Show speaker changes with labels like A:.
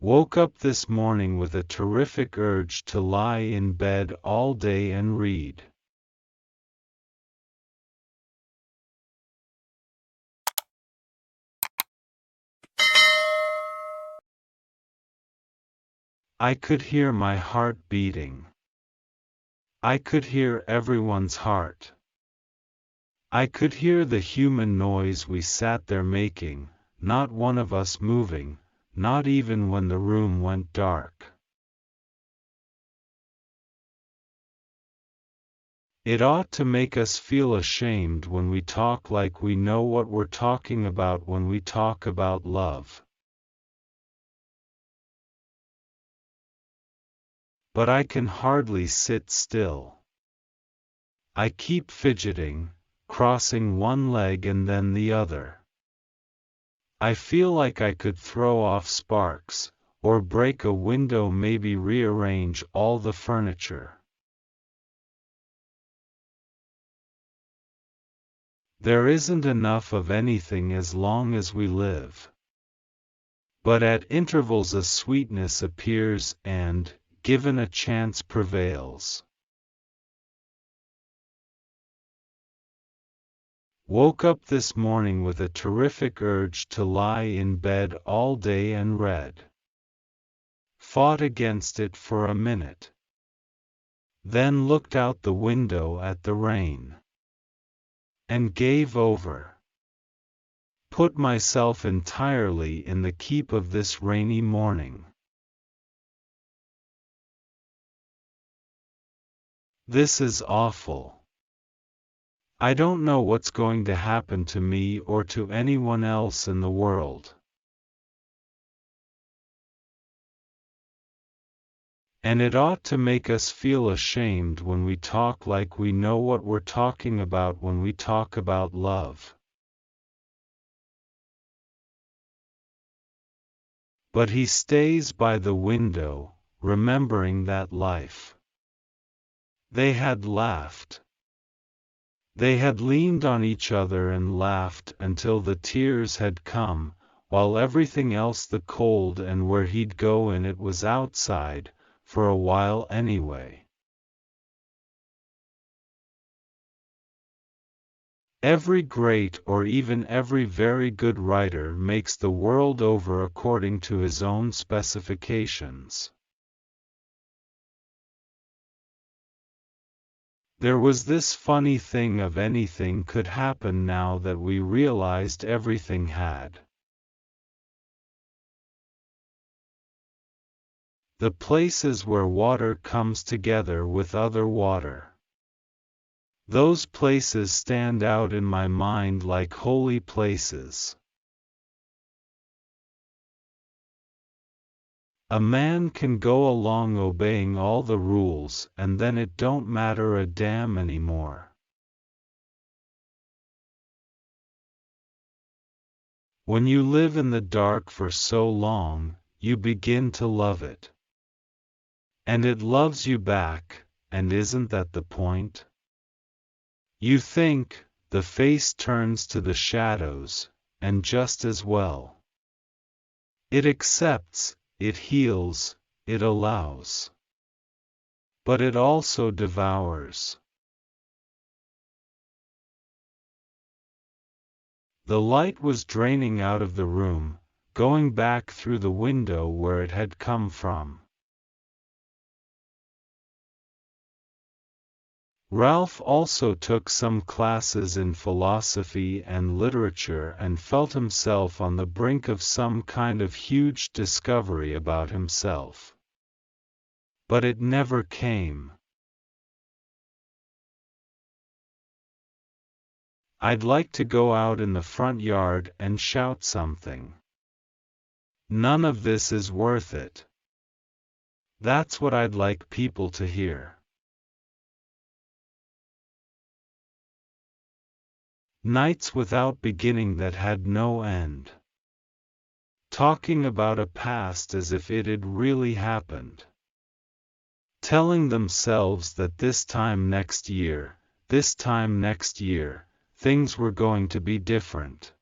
A: Woke up this morning with a terrific urge to lie in bed all day and read. I could hear my heart beating. I could hear everyone's heart. I could hear the human noise we sat there making, not one of us moving, not even when the room went dark. It ought to make us feel ashamed when we talk like we know what we're talking about when we talk about love. But I can hardly sit still. I keep fidgeting, crossing one leg and then the other. I feel like I could throw off sparks, or break a window, maybe rearrange all the furniture. There isn't enough of anything as long as we live. But at intervals a sweetness appears and, given a chance, prevails. Woke up this morning with a terrific urge to lie in bed all day and read. Fought against it for a minute. Then looked out the window at the rain. And gave over. Put myself entirely in the keep of this rainy morning. This is awful. I don't know what's going to happen to me or to anyone else in the world. And it ought to make us feel ashamed when we talk like we know what we're talking about when we talk about love. But he stays by the window, remembering that life. They had laughed. They had leaned on each other and laughed until the tears had come, while everything else, the cold and where he'd go in it, was outside, for a while anyway. Every great or even every very good writer makes the world over according to his own specifications. There was this funny thing of anything could happen now that we realized everything had. The places where water comes together with other water. Those places stand out in my mind like holy places. A man can go along obeying all the rules and then it don't matter a damn anymore. When you live in the dark for so long, you begin to love it. And it loves you back, and isn't that the point? You think, the face turns to the shadows, and just as well. It accepts, it heals, it allows. But it also devours. The light was draining out of the room, going back through the window where it had come from. Ralph also took some classes in philosophy and literature and felt himself on the brink of some kind of huge discovery about himself. But it never came. I'd like to go out in the front yard and shout something. None of this is worth it. That's what I'd like people to hear. Nights without beginning that had no end. Talking about a past as if it had really happened. Telling themselves that this time next year, things were going to be different.